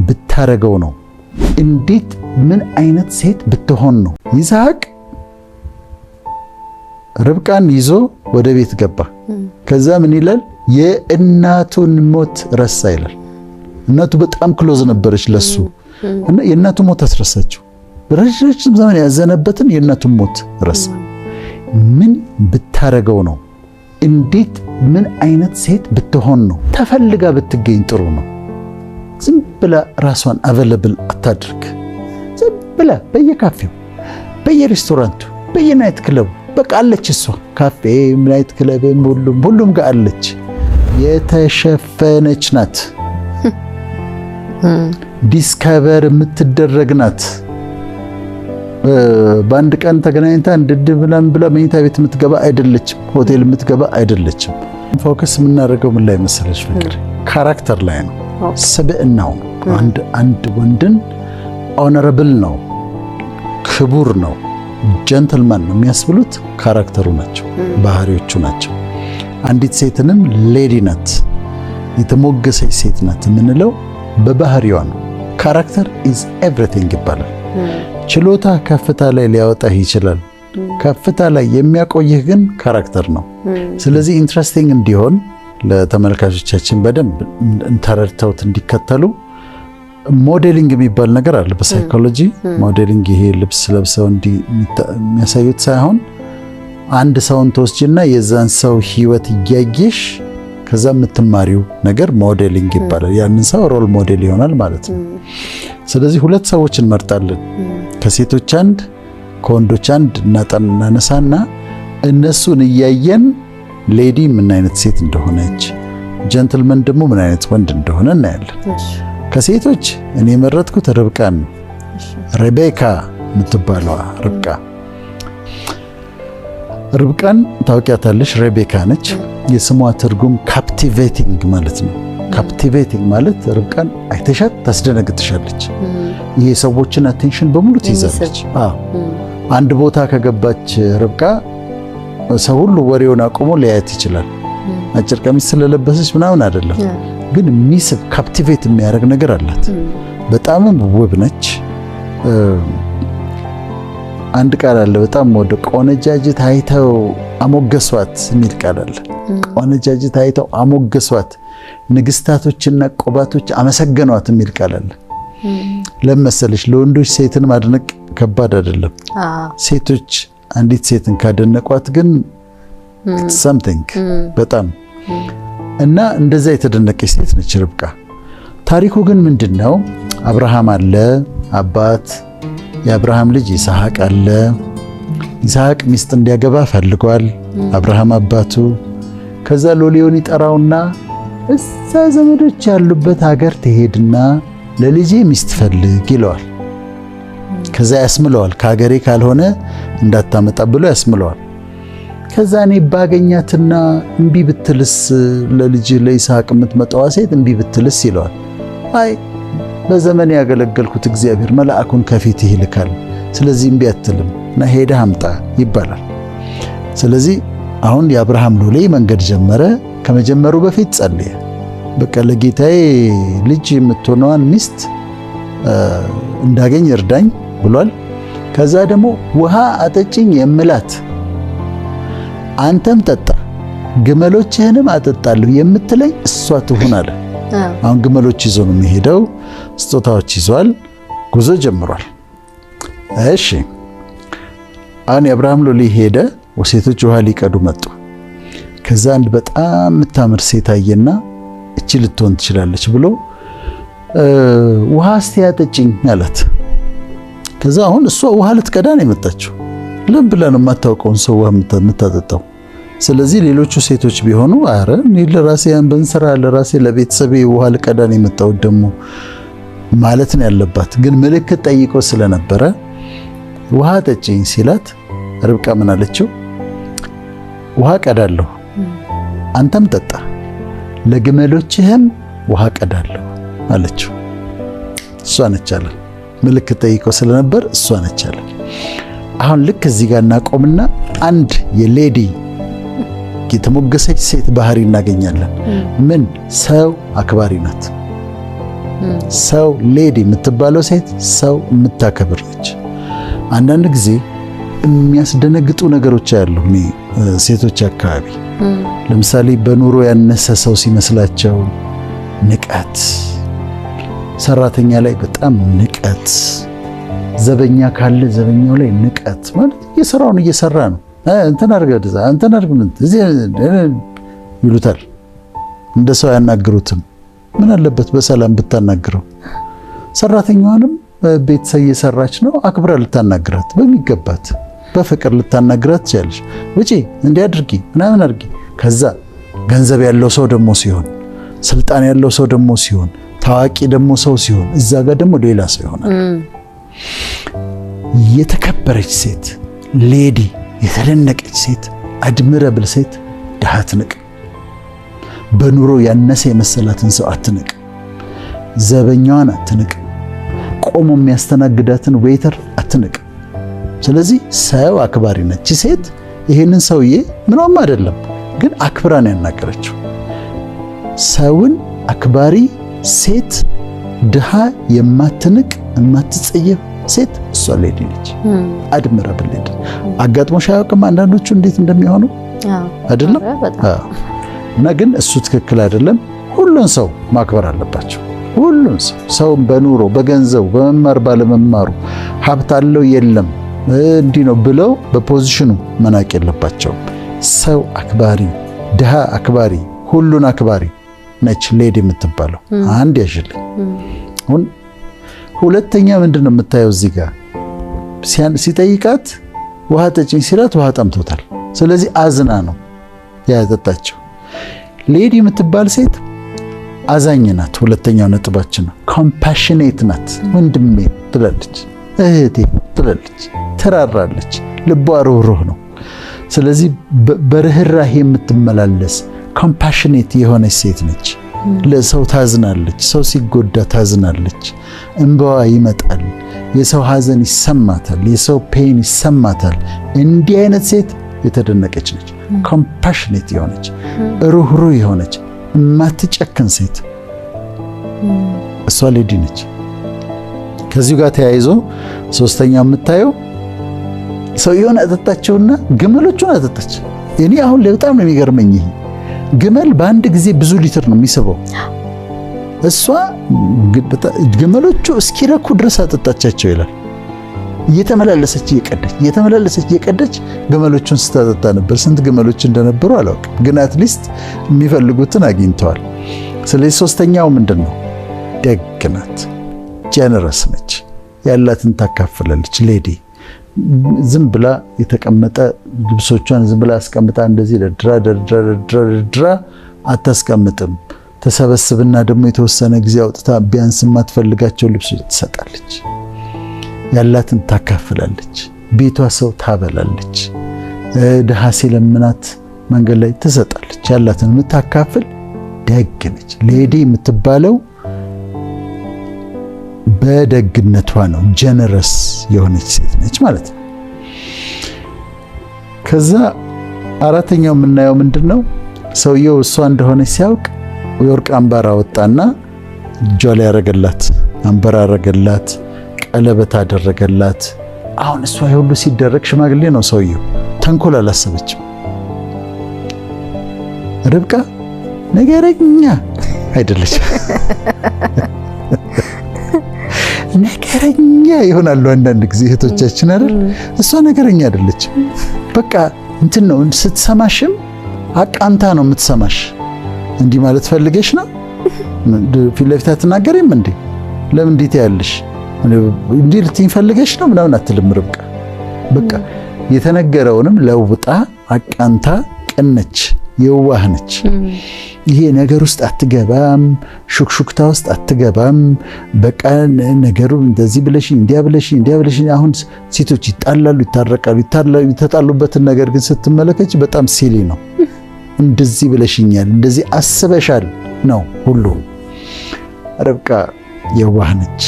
ብታረገው ነው? እንዴት ምን አይነት ሴት ብትሆን ነው? ይስሐቅ ርብቃን ይዞ ወደ ቤት ገባ። ከዛ ምን ይላል? የእናቱን ሞት ረሳ ይላል። እናቱ በጣም ክሎዝ ነበረች ለሱ እና የእናቱ ሞት አስረሳችው። ረጅም ዘመን ያዘነበትን የእናቱን ሞት ረሳ። ምን ብታረገው ነው? እንዴት ምን አይነት ሴት ብትሆን ነው? ተፈልጋ ብትገኝ ጥሩ ነው። ዝም ብላ ራሷን አቬለብል አታድርግ። ዝም ብላ በየካፌው፣ በየሬስቶራንቱ፣ በየናይት ክለቡ በቃ አለች እሷ። ካፌ፣ ናይት ክለብ፣ ሁሉም ጋር አለች። የተሸፈነች ናት። ዲስከቨር የምትደረግ ናት። በአንድ ቀን ተገናኝታ እንድድብ ብላ መኝታ ቤት የምትገባ አይደለችም። ሆቴል የምትገባ አይደለችም። ፎከስ የምናደርገው ምን ላይ መሰለሽ? ፍቅር ካራክተር ላይ ነው፣ ስብዕናው ነው። አንድ ወንድን ኦነረብል ነው፣ ክቡር ነው፣ ጀንትልማን ነው የሚያስብሉት ካራክተሩ ናቸው፣ ባህሪዎቹ ናቸው። አንዲት ሴትንም ሌዲ ናት፣ የተሞገሰች ሴት ናት የምንለው በባህሪዋ ነው። ካራክተር ኢዝ ኤቭሪቲንግ ይባላል። ችሎታ ከፍታ ላይ ሊያወጣህ ይችላል። ከፍታ ላይ የሚያቆይህ ግን ካራክተር ነው። ስለዚህ ኢንትረስቲንግ እንዲሆን ለተመልካቾቻችን በደንብ ተረድተውት እንዲከተሉ ሞዴሊንግ የሚባል ነገር አለ በሳይኮሎጂ። ሞዴሊንግ ይሄ ልብስ ለብሰው የሚያሳዩት ሳይሆን አንድ ሰውን ተወስጂና የዛን ሰው ህይወት እያየሽ ከዛ የምትማሪው ነገር ሞዴሊንግ ይባላል። ያንን ሰው ሮል ሞዴል ይሆናል ማለት ነው። ስለዚህ ሁለት ሰዎች እንመርጣለን። ከሴቶች አንድ ከወንዶች አንድ እናነሳና እነሱን እያየን ሌዲ ምን አይነት ሴት እንደሆነች፣ ጀንትልመን ደግሞ ምን አይነት ወንድ እንደሆነ እናያለን። ከሴቶች እኔ የመረጥኩት ርብቃን ነው። ሬቤካ የምትባለዋ ርብቃን ታውቂያታለሽ? ሬቤካ ነች። የስሟ ትርጉም ካፕቲቬቲንግ ማለት ነው። ካፕቲቬቲንግ ማለት ርብቃን አይተሻት ታስደነግጥሻለች። ይሄ ሰዎችን አቴንሽን በሙሉ ትይዛለች። አንድ ቦታ ከገባች ርብቃ ሰው ሁሉ ወሬውን አቁሞ ሊያያት ይችላል። አጭር ቀሚስ ስለለበሰች ምናምን አይደለም፣ ግን ሚስብ ካፕቲቬት የሚያደርግ ነገር አላት። በጣም ውብ ነች። አንድ ቃል አለ በጣም ወደ ቆነጃጅት አይተው አሞገሷት የሚል ቃል አለ። ቆነጃጅት አይተው አሞገሷት፣ ንግስታቶችና ቆባቶች አመሰገኗት የሚል ቃል አለ። ለመሰለሽ ለወንዶች ሴትን ማድነቅ ከባድ አይደለም። ሴቶች አንዲት ሴትን ካደነቋት ግን something በጣም እና እንደዛ የተደነቀች ሴት ነች ርብቃ። ታሪኩ ግን ምንድነው? አብርሃም አለ አባት፣ የአብርሃም ልጅ ይስሐቅ አለ። ይስሐቅ ሚስት እንዲያገባ ፈልጓል አብርሃም አባቱ። ከዛ ሎሌውን ይጠራውና እዛ ዘመዶች ያሉበት ሀገር ትሄድና ለልጄ ሚስት ፈልግ ይለዋል። ከዛ ያስምለዋል። ከሀገሬ ካልሆነ እንዳታመጣ ብሎ ያስምለዋል። ከዛ እኔ ባገኛትና እምቢ ብትልስ፣ ለልጅ ለይስሐቅ የምትመጣዋ ሴት እምቢ ብትልስ ይለዋል። አይ በዘመን ያገለገልኩት እግዚአብሔር መልአኩን ከፊትህ ይልካል፣ ስለዚህ እምቢ አትልም እና ሄደህ አምጣ ይባላል። ስለዚህ አሁን የአብርሃም ሎሌ መንገድ ጀመረ። ከመጀመሩ በፊት ጸለየ። በቃ ለጌታዬ ልጅ የምትሆነዋን ሚስት እንዳገኝ እርዳኝ ብሏል። ከዛ ደግሞ ውሃ አጠጭኝ የምላት አንተም ጠጣ ግመሎችህንም አጠጣለሁ የምትለኝ እሷ ትሁን አለ። አሁን ግመሎች ይዞ ነው የሚሄደው። ስጦታዎች ይዟል። ጉዞ ጀምሯል። እሺ አሁን የአብርሃም ሎሌ ሄደ። ሴቶች ውሃ ሊቀዱ መጡ። ከዛ አንድ በጣም የምታምር ሴት አየና እቺ ልትሆን ትችላለች ብሎ ውሃ እስቲ ያጠጭኝ አላት። ከዛ አሁን እሷ ውሃ ልትቀዳ ነው የመጣችው። ለምን ብላ ነው የማታውቀውን ሰው ውሃ የምታጠጣው? ስለዚህ ሌሎቹ ሴቶች ቢሆኑ አረ እኔ ለራሴ በእንስራ ለራሴ ለቤተሰቤ ውሃ ልቀዳ ነው የመጣሁት ደግሞ ማለት ነው ያለባት። ግን ምልክት ጠይቆ ስለነበረ ውሃ ጠጭኝ ሲላት ርብቃ ምን አለችው? ውሃ ቀዳለሁ አንተም ጠጣ ለግመሎችህም ውሃ ቀዳለሁ አለችው። እሷ ነች አለ። ምልክት ጠይቆ ስለነበር እሷ ነች አለ። አሁን ልክ እዚህ ጋር እናቆምና አንድ የሌዲ የተሞገሰች ሴት ባህሪ እናገኛለን። ምን? ሰው አክባሪ ናት። ሰው ሌዲ የምትባለው ሴት ሰው የምታከብር ነች። አንዳንድ ጊዜ የሚያስደነግጡ ነገሮች ያሉ ሴቶች አካባቢ ለምሳሌ በኑሮ ያነሰ ሰው ሲመስላቸው ንቀት፣ ሰራተኛ ላይ በጣም ንቀት፣ ዘበኛ ካለ ዘበኛው ላይ ንቀት ማለት የሥራውን እየሰራ ነው እንትን አድርገህ እንትን አድርገህ ይሉታል። እንደ ሰው ያናግሩትም። ምን አለበት በሰላም ብታናግረው? ሰራተኛዋንም ቤት እየሰራች ነው አክብራ ልታናግራት በሚገባት በፍቅር ልታናግራት ትችላለች። ውጪ እንዲህ አድርጊ ምናምን አድርጊ። ከዛ ገንዘብ ያለው ሰው ደግሞ ሲሆን፣ ስልጣን ያለው ሰው ደግሞ ሲሆን፣ ታዋቂ ደግሞ ሰው ሲሆን እዛ ጋር ደግሞ ሌላ ሰው ይሆናል። የተከበረች ሴት ሌዲ፣ የተደነቀች ሴት፣ አድምረብል ሴት ድሃ አትንቅ። በኑሮ ያነሰ የመሰላትን ሰው አትንቅ። ዘበኛዋን አትንቅ። ቆሞ የሚያስተናግዳትን ዌይተር አትንቅ። ስለዚህ ሰው አክባሪ ነች ሴት። ይሄንን ሰውዬ ምንም አይደለም ግን አክብራን ያናገረችው። ሰውን አክባሪ ሴት፣ ድሃ የማትንቅ የማትጸየፍ ሴት እሷ ሌዲ ነች። አድምረብል ሌዲ። አጋጥሞሽ አያውቅም? አንዳንዶቹ እንዴት እንደሚሆኑ አይደለም። እና ግን እሱ ትክክል አይደለም። ሁሉን ሰው ማክበር አለባቸው። ሁሉን ሰው በኑሮ በገንዘቡ በመማር ባለመማሩ ሀብት አለው የለም እንዲህ ነው ብለው በፖዚሽኑ መናቅ የለባቸውም። ሰው አክባሪ፣ ድሃ አክባሪ፣ ሁሉን አክባሪ ነች ሌዲ የምትባለው። አንድ ያሽልኝ። አሁን ሁለተኛ ምንድን ነው የምታየው እዚህ ጋር ሲጠይቃት ውሃ ጠጭኝ ሲላት ውሃ ጠምቶታል። ስለዚህ አዝና ነው ያጠጣችው። ሌዲ የምትባል ሴት አዛኝ ናት። ሁለተኛው ነጥባችን ነው። ኮምፓሽኔት ናት። ወንድሜ ትላለች፣ እህቴ ትላለች፣ ትራራለች፣ ልቧ ሩህሩህ ነው። ስለዚህ በርህራሄ የምትመላለስ ኮምፓሽኔት የሆነች ሴት ነች። ለሰው ታዝናለች። ሰው ሲጎዳ ታዝናለች። እንባዋ ይመጣል። የሰው ሐዘን ይሰማታል። የሰው ፔን ይሰማታል። እንዲህ አይነት ሴት የተደነቀች ነች። ኮምፓሽኔት የሆነች ሩህሩህ የሆነች የማትጨክን ሴት እሷ ሌዲ ነች። ከዚሁ ጋር ተያይዞ ሶስተኛው የምታየው ሰውየውን አጠጣቸውና ግመሎቹን አጠጣች። እኔ አሁን በጣም ነው የሚገርመኝ ይሄ ግመል በአንድ ጊዜ ብዙ ሊትር ነው የሚስበው። እሷ ግመሎቹ እስኪረኩ ድረስ አጠጣቻቸው ይላል። እየተመላለሰች እየቀደች ግመሎቹን ስታጠጣ ነበር። ስንት ግመሎች እንደነበሩ አላውቅም፣ ግን አትሊስት የሚፈልጉትን አግኝተዋል። ስለዚህ ሶስተኛው ምንድን ነው? ደግ ናት፣ ጀነረስ ነች፣ ያላትን ታካፍላለች። ሌዲ ዝም ብላ የተቀመጠ ልብሶቿን ዝም ብላ አስቀምጣ እንደዚህ ደርድራ አታስቀምጥም። ተሰበስብና ደግሞ የተወሰነ ጊዜ አውጥታ ቢያንስ የማትፈልጋቸው ልብሶች ትሰጣለች። ያላትን ታካፍላለች። ቤቷ ሰው ታበላለች። ድሃ ሲለምናት መንገድ ላይ ትሰጣለች። ያላትን የምታካፍል ደግ ነች። ሌዲ የምትባለው በደግነቷ ነው። ጀነረስ የሆነች ሴት ነች ማለት ነው። ከዛ አራተኛው የምናየው ምንድን ነው? ሰውየው እሷ እንደሆነች ሲያውቅ የወርቅ አምባር አወጣና እጇ ላይ ያረገላት፣ አምባር አረገላት፣ ቀለበት አደረገላት። አሁን እሷ ሁሉ ሲደረግ ሽማግሌ ነው ሰውየው። ተንኮል አላሰበችም። ርብቃ ነገረኛ አይደለች። ነገረኛ ይሆናሉ አንዳንድ ጊዜ እህቶቻችን አይደል? እሷ ነገረኛ አይደለች። በቃ እንትን ነው ስትሰማሽም አቃንታ ነው የምትሰማሽ። እንዲህ ማለት ፈልገሽ ነው ፊት ለፊት አትናገሪም እንዴ? ለምን እንዴት ያለሽ እንዲህ ልትይኝ ፈልገሽ ነው ምናምን አትልም ርብቃ። በቃ የተነገረውንም ለውጣ አቃንታ ቀነች፣ የዋህ ነች። ይሄ ነገር ውስጥ አትገባም፣ ሹክሹክታ ውስጥ አትገባም። በቃ ነገሩ እንደዚህ ብለሽ እንዲያ ብለሽ አሁን ሴቶች ይጣላሉ፣ ይታረቃሉ። የተጣሉበትን ነገር ግን ስትመለከች በጣም ሲሊ ነው። እንደዚህ ብለሽኛል፣ እንደዚህ አስበሻል ነው ሁሉ። ርብቃ የዋህ ነች።